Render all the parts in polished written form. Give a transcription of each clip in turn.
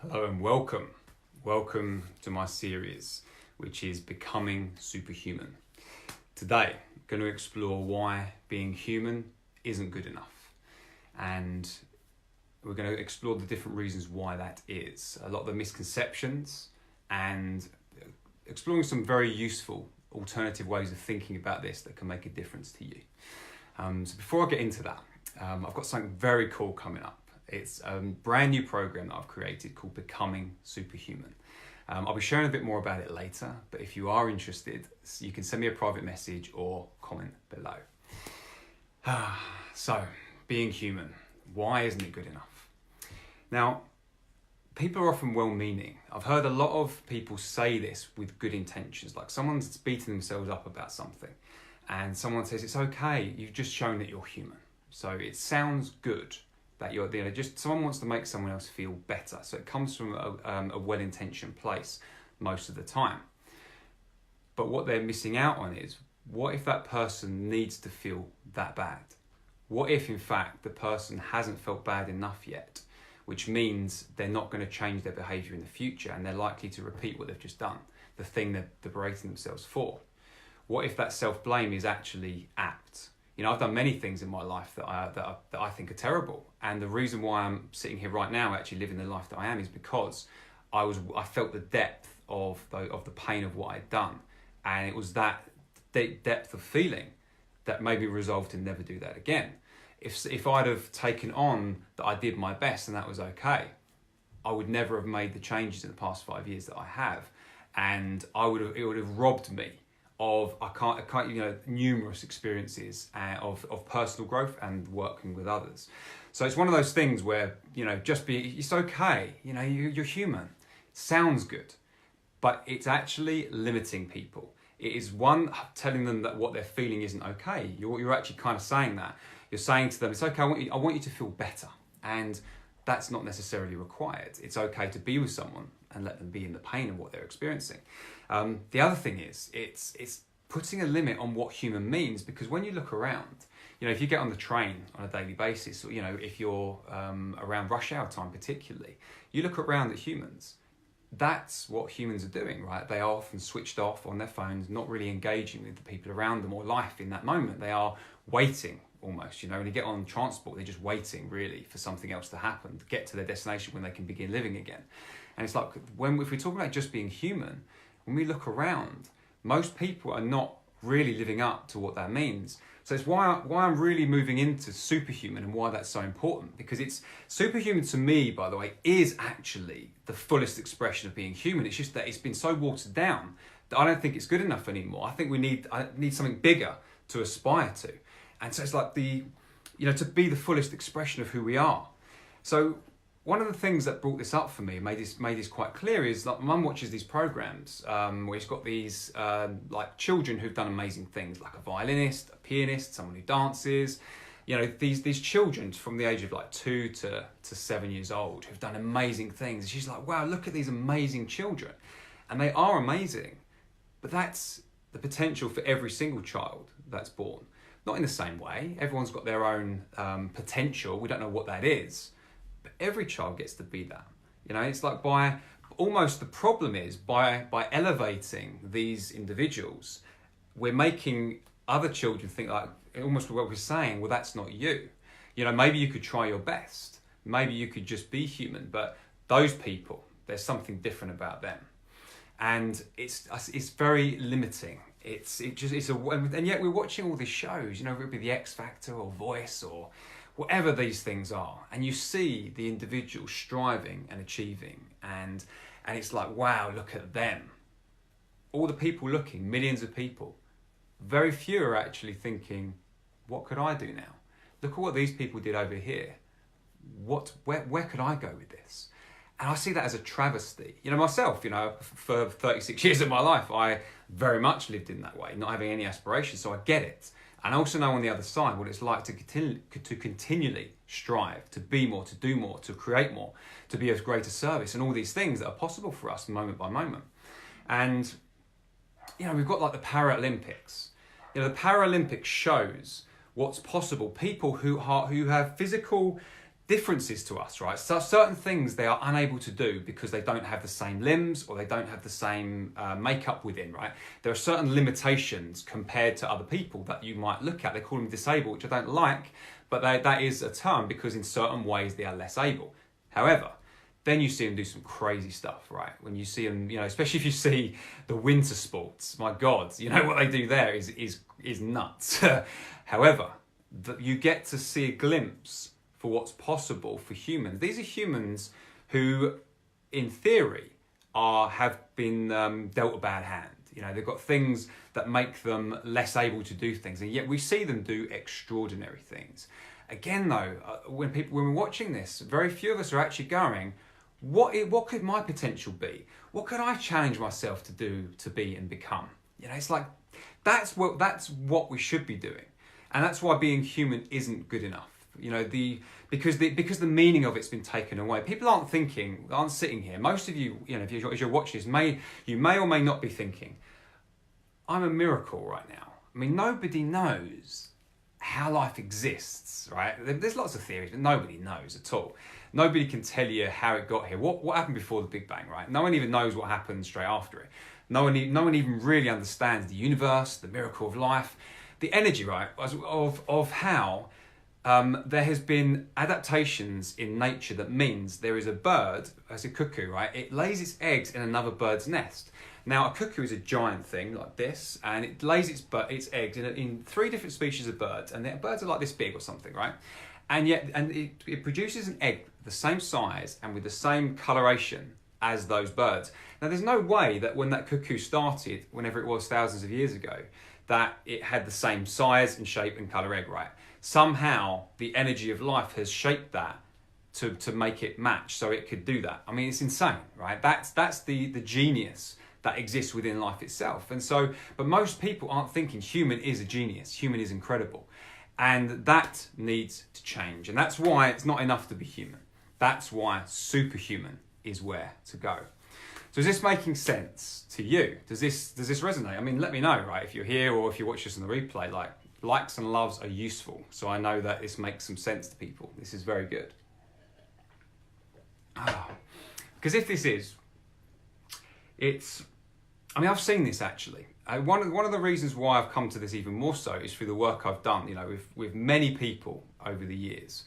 Hello and welcome. Welcome to my series, which is Becoming Superhuman. Today, I'm going to explore why being human isn't good enough. And we're going to explore the different reasons why that is. A lot of the misconceptions and exploring some very useful alternative ways of thinking about this that can make a difference to you. So before I get into that, I've got something very cool coming up. It's a brand new program that I've created called Becoming Superhuman. I'll be sharing a bit more about it later, but if you are interested, you can send me a private message or comment below. So, being human, why isn't it good enough? Now, people are often well-meaning. I've heard a lot of people say this with good intentions, like someone's beating themselves up about something, and someone says, it's okay, you've just shown that you're human. So it sounds good. That you're, just someone wants to make someone else feel better. So it comes from a well-intentioned place most of the time. But what they're missing out on is, what if that person needs to feel that bad? What if, in fact, the person hasn't felt bad enough yet, which means they're not going to change their behaviour in the future and they're likely to repeat what they've just done, the thing that they're berating themselves for? What if that self-blame is actually apt? You know, I've done many things in my life that I think are terrible. And the reason why I'm sitting here right now actually living the life that I am is because I felt the depth of the pain of what I'd done. And it was that depth of feeling that made me resolve to never do that again. If I'd have taken on that I did my best and that was okay, I would never have made the changes in the past 5 years that I have. And it would have robbed me of numerous experiences of personal growth and working with others. So it's one of those things where, it's okay, you're human. Sounds good, but it's actually limiting people. It is one, telling them that what they're feeling isn't okay. You're actually kind of saying that. You're saying to them, it's okay, I want you to feel better. And that's not necessarily required. It's okay to be with someone and let them be in the pain of what they're experiencing. The other thing is, it's putting a limit on what human means, because when you look around, if you get on the train on a daily basis, or, if you're around rush hour time particularly, you look around at humans, that's what humans are doing, right? They are often switched off on their phones, not really engaging with the people around them or life in that moment. They are waiting almost, when you get on transport, they're just waiting really for something else to happen, to get to their destination when they can begin living again. And it's like, if we're talking about just being human, when we look around, most people are not really living up to what that means. So it's why I'm really moving into superhuman and why that's so important, because it's superhuman to me, by the way, is actually the fullest expression of being human. It's just that it's been so watered down that I don't think it's good enough anymore. I think I need something bigger to aspire to. And so it's like to be the fullest expression of who we are. So one of the things that brought this up for me, made this quite clear, is like Mum watches these programs where it's got these like children who've done amazing things, like a violinist, a pianist, someone who dances. These children from the age of like 2 to 7 years old who've done amazing things. And she's like, wow, look at these amazing children. And they are amazing, but that's the potential for every single child that's born. Not in the same way. Everyone's got their own potential. We don't know what that is. But every child gets to be that. It's like the problem is by elevating these individuals, we're making other children think like, almost what we're saying, well, that's not you. Maybe you could try your best. Maybe you could just be human. But those people, there's something different about them. And it's very limiting. And yet we're watching all these shows, it would be the X Factor or Voice or whatever these things are, and you see the individual striving and achieving, and it's like, wow, look at them. All the people looking, millions of people, very few are actually thinking, what could I do now? Look at what these people did over here. Where could I go with this? And I see that as a travesty. Myself, for 36 years of my life, I very much lived in that way, not having any aspirations, so I get it. And I also know on the other side what it's like to continually strive, to be more, to do more, to create more, to be of greater service, and all these things that are possible for us moment by moment. And, we've got like the Paralympics. The Paralympics shows what's possible. People who have physical differences to us, right? So certain things they are unable to do because they don't have the same limbs or they don't have the same makeup within, right? There are certain limitations compared to other people that you might look at. They call them disabled, which I don't like, but that is a term because in certain ways they are less able. However, then you see them do some crazy stuff, right? When you see them, especially if you see the winter sports, my God, what they do there is nuts. However, you get to see a glimpse for what's possible for humans. These are humans who, in theory, have been dealt a bad hand. They've got things that make them less able to do things, and yet we see them do extraordinary things. Again, though, when we're watching this, very few of us are actually going, what could my potential be? What could I challenge myself to do, to be and become? It's like that's what we should be doing, and that's why being human isn't good enough. Because the meaning of it's been taken away. People aren't sitting here. Most of you, if you're watching this, you may or may not be thinking, I'm a miracle right now. I mean, nobody knows how life exists, right? There's lots of theories, but nobody knows at all. Nobody can tell you how it got here. What happened before the Big Bang, right? No one even knows what happened straight after it. No one even really understands the universe, the miracle of life, the energy, right? Of how there has been adaptations in nature that means there is a bird, as a cuckoo, right? It lays its eggs in another bird's nest. Now, a cuckoo is a giant thing like this, and it lays its eggs in 3 different species of birds, and the birds are like this big or something, right? And it produces an egg the same size and with the same coloration as those birds. Now, there's no way that when that cuckoo started, whenever it was thousands of years ago, that it had the same size and shape and colour egg, right? Somehow, the energy of life has shaped that to make it match so it could do that. I mean, it's insane, right? That's the genius that exists within life itself. And so, but most people aren't thinking human is a genius, human is incredible. And that needs to change. And that's why it's not enough to be human. That's why superhuman is where to go. So is this making sense to you? Does this resonate? I mean, let me know, right? If you're here or if you watch this on the replay, likes and loves are useful. So I know that this makes some sense to people. This is very good. Because if this is, I've seen this actually. One of the reasons why I've come to this even more so is through the work I've done, with many people over the years.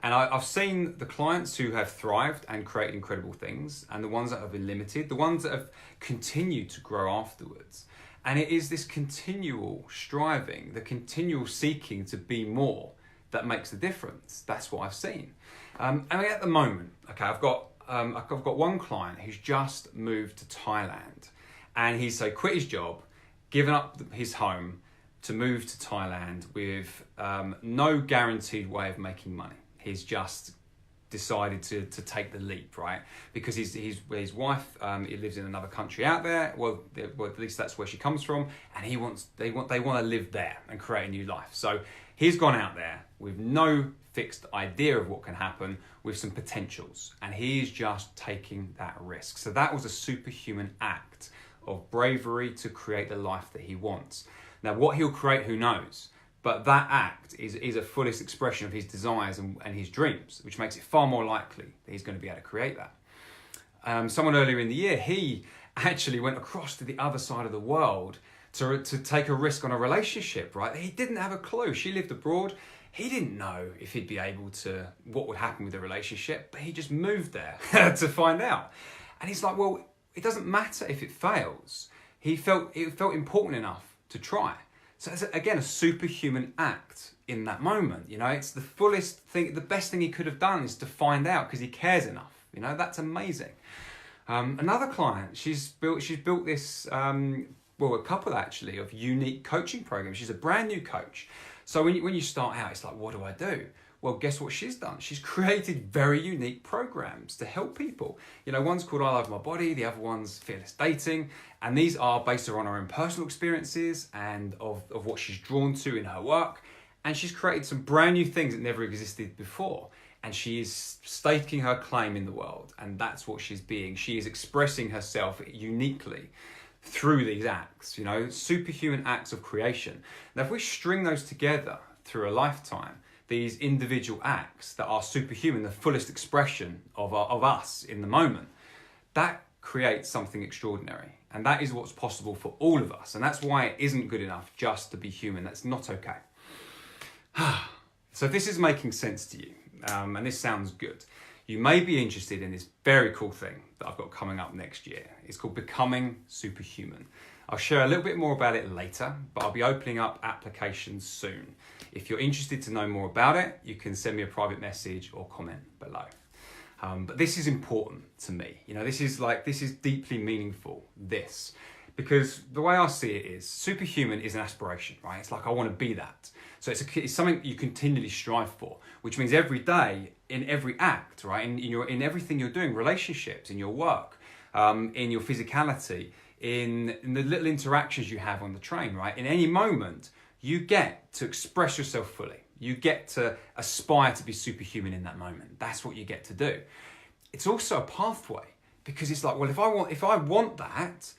And I've seen the clients who have thrived and created incredible things, and the ones that have been limited, the ones that have continued to grow afterwards. And it is this continual striving, the continual seeking to be more that makes the difference. That's what I've seen. At the moment, okay, I've got one client who's just moved to Thailand, and he's quit his job, given up his home to move to Thailand with no guaranteed way of making money. He's just decided to take the leap, right? Because his wife he lives in another country out there. Well, at least that's where she comes from, and they want to live there and create a new life. So he's gone out there with no fixed idea of what can happen, with some potentials, and he's just taking that risk. So that was a superhuman act of bravery to create the life that he wants. Now, what he'll create, who knows? But that act is a fullest expression of his desires and his dreams, which makes it far more likely that he's going to be able to create that. Someone earlier in the year, he actually went across to the other side of the world to take a risk on a relationship, right? He didn't have a clue. She lived abroad. He didn't know if he'd be able to, what would happen with the relationship, but he just moved there to find out. And he's like, well, it doesn't matter if it fails. It felt important enough to try. So it's, again, a superhuman act in that moment. It's the fullest thing, the best thing he could have done is to find out because he cares enough. That's amazing. Another client, she's built this, a couple actually of unique coaching programs. She's a brand new coach. So when you start out, it's like, what do I do? Well, guess what she's done? She's created very unique programs to help people. One's called I Love My Body, the other one's Fearless Dating. And these are based on her own personal experiences and of what she's drawn to in her work. And she's created some brand new things that never existed before. And she is staking her claim in the world. And that's what she's being. She is expressing herself uniquely through these acts, superhuman acts of creation. Now, if we string those together through a lifetime, these individual acts that are superhuman, the fullest expression of us in the moment, that creates something extraordinary. And that is what's possible for all of us. And that's why it isn't good enough just to be human. That's not okay. So if this is making sense to you, and this sounds good, you may be interested in this very cool thing that I've got coming up next year. It's called Becoming Superhuman. I'll share a little bit more about it later, but I'll be opening up applications soon. If you're interested to know more about it, you can send me a private message or comment below. But this is important to me. You know, this is deeply meaningful, because the way I see it is superhuman is an aspiration, right? It's like, I want to be that. So it's something you continually strive for, which means every day, in every act, right? In everything you're doing, relationships, in your work, in your physicality, in the little interactions you have on the train, right? In any moment, you get to express yourself fully. You get to aspire to be superhuman in that moment. That's what you get to do. It's also a pathway, because it's like, well, if I want that,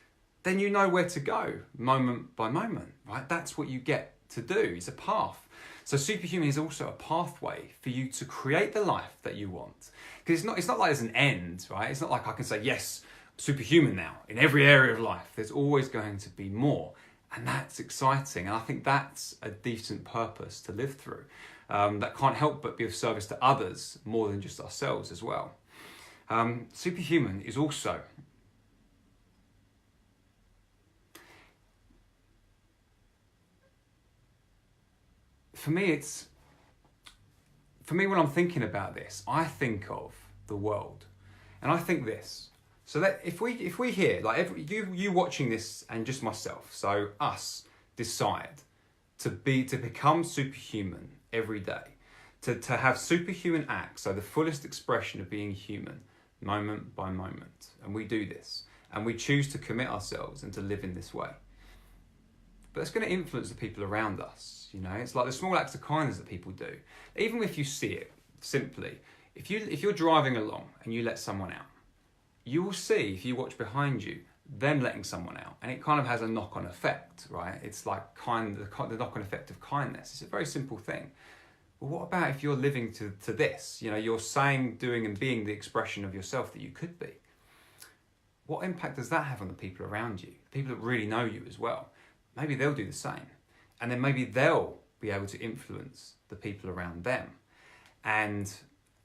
then you know where to go moment by moment, right? That's what you get to do. It's a path. So superhuman is also a pathway for you to create the life that you want. Because it's not like there's an end, right? It's not like I can say, yes, superhuman now in every area of life. There's always going to be more. And that's exciting. And I think that's a decent purpose to live through. That can't help but be of service to others more than just ourselves as well. Superhuman is also for me, when I'm thinking about this, I think of the world, and I think this. So that if we hear, like you watching this and just myself, so us decide to become superhuman every day, to have superhuman acts, so the fullest expression of being human, moment by moment, and we do this, and we choose to commit ourselves and to live in this way. But it's going to influence the people around us. You know, it's like the small acts of kindness that people do. Even if you see it simply, if you're driving along and you let someone out, you will see, if you watch behind you, them letting someone out, and it kind of has a knock-on effect, right? It's like the knock-on effect of kindness. It's a very simple thing. Well, what about if you're living to this? You know, you're saying, doing, and being the expression of yourself that you could be. What impact does that have on the people around you? The people that really know you as well. Maybe they'll do the same. And then maybe they'll be able to influence the people around them. And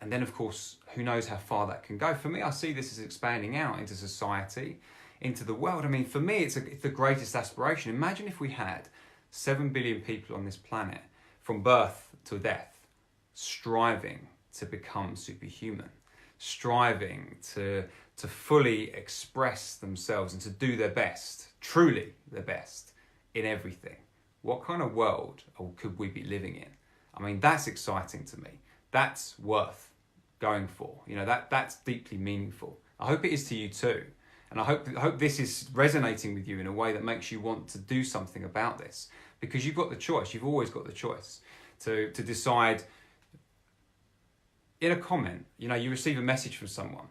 then, of course, who knows how far that can go. For me, I see this as expanding out into society, into the world. I mean, for me, it's the greatest aspiration. Imagine if we had 7 billion people on this planet, from birth to death, striving to become superhuman, striving to fully express themselves and to do their best, truly their best, in everything. What kind of world could we be living in? I mean, that's exciting to me. That's worth going for. You know, that's deeply meaningful. I hope it is to you too. And I hope this is resonating with you in a way that makes you want to do something about this, because you've got the choice. You've always got the choice to decide. In a comment, you know, you receive a message from someone.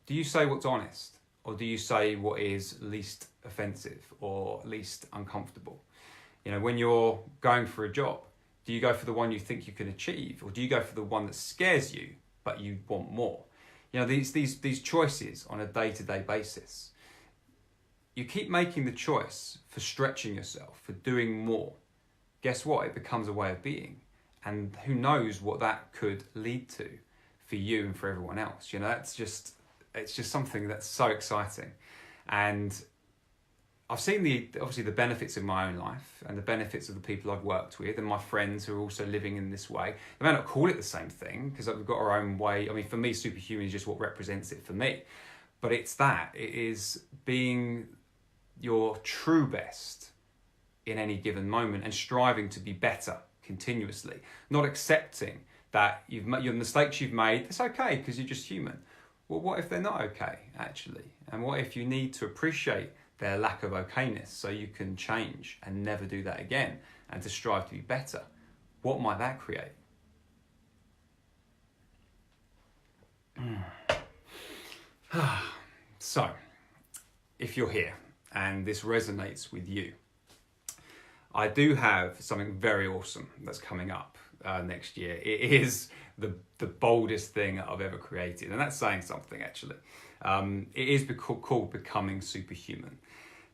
Do you say what's honest, or do you say what is least offensive or least uncomfortable? You know, when you're going for a job, do you go for the one you think you can achieve, or do you go for the one that scares you but you want more? You know, these choices on a day-to-day basis. You keep making the choice for stretching yourself, for doing more. Guess what? It becomes a way of being. And who knows what that could lead to for you and for everyone else. You know, it's just something that's so exciting. And I've seen obviously the benefits in my own life and the benefits of the people I've worked with and my friends who are also living in this way. They may not call it the same thing because we've got our own way. I mean, for me, superhuman is just what represents it for me. But it's that. It is being your true best in any given moment and striving to be better continuously. Not accepting that your mistakes you've made, it's okay because you're just human. Well, what if they're not okay, actually? And what if you need to appreciate their lack of okayness so you can change and never do that again and to strive to be better? What might that create? So, if you're here and this resonates with you, I do have something very awesome that's coming up next year. It is the boldest thing I've ever created, and that's saying something actually. It is called Becoming Superhuman.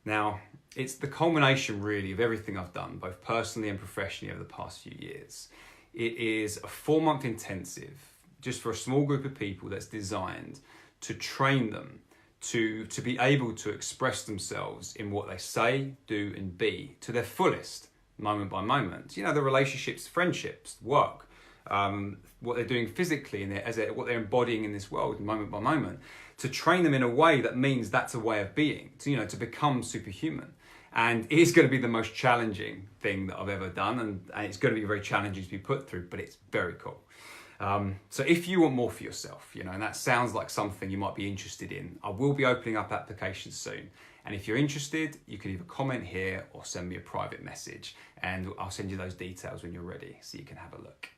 Now, it's the culmination really of everything I've done, both personally and professionally over the past few years. It is a 4-month intensive, just for a small group of people, that's designed to train them to be able to express themselves in what they say, do, and be to their fullest, moment by moment. You know, the relationships, friendships, work, what they're doing physically and what they're embodying in this world, moment by moment, to train them in a way that means that's a way of being, to become superhuman. And it is going to be the most challenging thing that I've ever done, and it's going to be very challenging to be put through, but it's very cool. So if you want more for yourself, and that sounds like something you might be interested in, I will be opening up applications soon. And if you're interested, you can either comment here or send me a private message, and I'll send you those details when you're ready so you can have a look.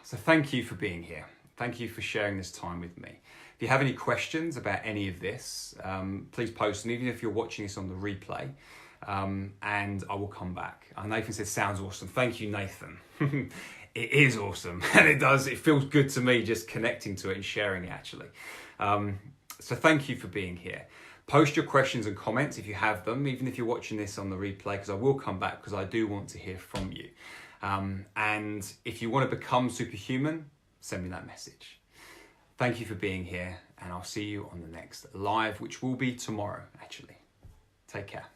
So thank you for being here. Thank you for sharing this time with me. If you have any questions about any of this, please post them, even if you're watching this on the replay, and I will come back. Nathan said, sounds awesome. Thank you, Nathan. It is awesome, and it feels good to me just connecting to it and sharing it actually. So thank you for being here. Post your questions and comments if you have them, even if you're watching this on the replay, because I will come back because I do want to hear from you. And if you want to become superhuman, send me that message. Thank you for being here, and I'll see you on the next live, which will be tomorrow actually. Take care.